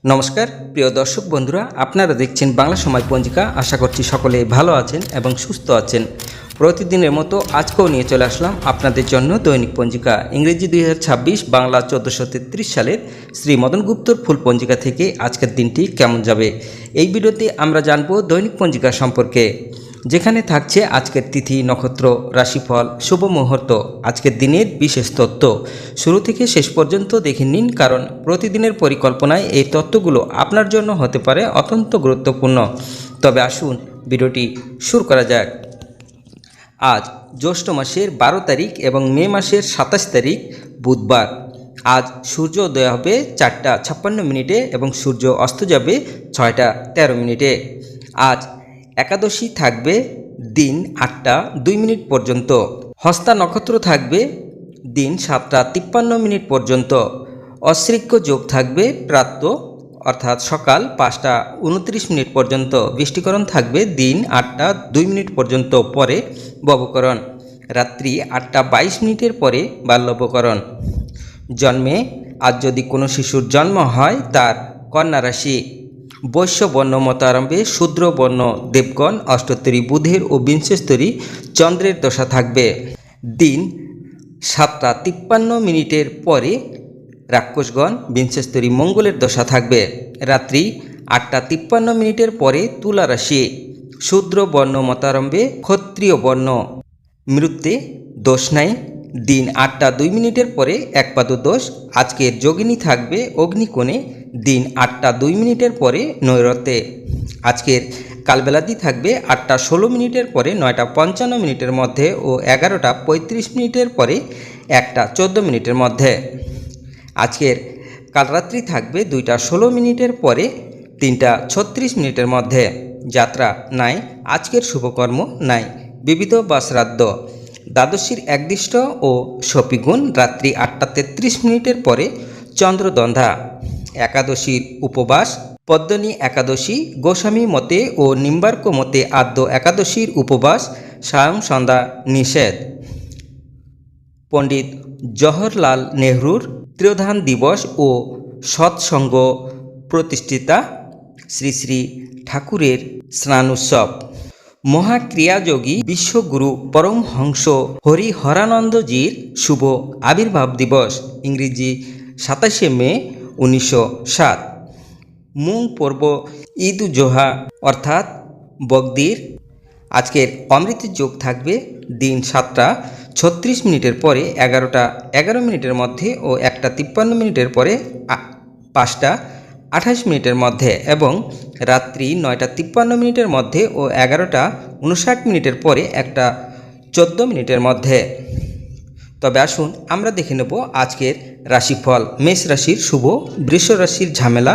নমস্কার প্রিয় দর্শক বন্ধুরা, আপনারা দেখছেন বাংলা সময় পঞ্জিকা। আশা করছি সকলে ভালো আছেন এবং সুস্থ আছেন। প্রতিদিনের মতো আজকেও নিয়ে চলে আসলাম আপনাদের জন্য দৈনিক পঞ্জিকা, ইংরেজি 2026, বাংলা 1433 সালের শ্রী মদন গুপ্তর ফুল পঞ্জিকা থেকে আজকের দিনটি কেমন যাবে। এই ভিডিওতে আমরা জানব দৈনিক পঞ্জিকা সম্পর্কে, যেখানে থাকছে আজকের তিথি, নক্ষত্র, রাশিফল, শুভ মুহূর্ত, আজকের দিনের বিশেষ তথ্য। শুরু থেকে শেষ পর্যন্ত দেখে নিন, কারণ প্রতিদিনের পরিকল্পনায় এই তথ্যগুলো আপনার জন্য হতে পারে অত্যন্ত গুরুত্বপূর্ণ। তবে আসুন ভিডিওটি শুরু করা যাক। আজ জ্যৈষ্ঠ মাসের 12 তারিখ এবং মে মাসের 27 তারিখ বুধবার। আজ সূর্য উদয় হবে 4টা 56 এবং সূর্য অস্ত যাবে 6টা 13। আজ একাদশী থাকবে দিন 8টা 2 পর্যন্ত। হস্তা নক্ষত্র থাকবে দিন 7টা 53 পর্যন্ত। অশ্রিক্য যোগ থাকবে প্রাতঃ অর্থাৎ সকাল 5টা 29 পর্যন্ত। বৃষ্টিকরণ থাকবে দিন 8টা 2 পর্যন্ত, পরে ববকরণ রাত্রি 8টা 22 পরে বাল্যবকরণ। জন্মে আজ যদি কোনো শিশুর জন্ম হয়, তার কন্যা রাশি। বৈশ্য বর্ণ মতারম্ভে শূদ্র বর্ণ দেবগণ অষ্টোত্তরী বুধের ও বিংশস্তরী চন্দ্রের দশা থাকবে। দিন 7টা 53 পরে রাক্ষসগণ বিংশস্তরী মঙ্গলের দশা থাকবে। রাত্রি 8টা 53 পরে তুলা রাশি। শূদ্র বর্ণ মতারম্ভে ক্ষত্রিয় বর্ণ মৃত্যে দোষ নাই। দিন 8টা 2 পরে একপাদ দোষ। আজকের যোগিনী থাকবে অগ্নিকোণে। দিন 8টা 2 পরে নৈরত্যে। আজকের কালবেলাদি থাকবে 8টা 16 পরে 9টা 55 মধ্যে ও 11টা 35 পরে 1টা 14 মধ্যে। আজকের কালরাত্রি থাকবে 2টা 16 পরে 3টা 36 মধ্যে। যাত্রা নাই, আজকের শুভকর্ম নাই। বিবিধ বা শ্রাদ্ধ। দ্বাদশীর একদিষ্ট ও শপিগুণ রাত্রি 8টা 33 পরে চন্দ্রদন্ধা। একাদশীর উপবাস। পদ্মনী একাদশী গোস্বামী মতে ও নিম্বার্ক মতে আদ্য একাদশীর উপবাস সায়ং সন্ধ্যা নিষেধ। পণ্ডিত জওহরলাল নেহরুর ত্রিধান দিবস ও সৎসঙ্গ প্রতিষ্ঠিতা। শ্রী শ্রী ঠাকুরের স্নান উৎসব। মহাক্রিয়াযোগী বিশ্বগুরু পরমহংস হরিহরানন্দজির শুভ আবির্ভাব দিবস, ইংরেজি 27 মে 1907। মুং পর্ব ঈদ উজ জোহা অর্থাৎ বকদির। আজকের অমৃতের যোগ থাকবে দিন 7টা 36 পরে 11টা 11 মধ্যে ও 1টা 53 পরে 5টা 28 মধ্যে এবং রাত্রি 9টা 53 মধ্যে ও 11টা 59 পরে 1টা 14 মধ্যে। তবে আসুন আমরা দেখে নেব আজকের রাশিফল। মেষ রাশির শুভ, বৃষ রাশির ঝামেলা,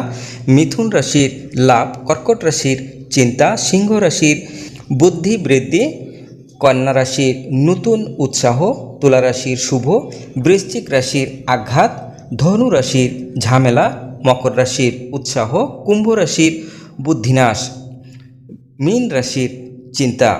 মিথুন রাশির লাভ, কর্কট রাশির চিন্তা, সিংহ রাশির বুদ্ধি বৃদ্ধি, কন্যা রাশির নতুন উৎসাহ, তুলা রাশির শুভ, বৃশ্চিক রাশির আঘাত, ধনু রাশির ঝামেলা, মকর রাশির উৎসাহ, কুম্ভ রাশির বুদ্ধিনাশ, মীন রাশির চিন্তা।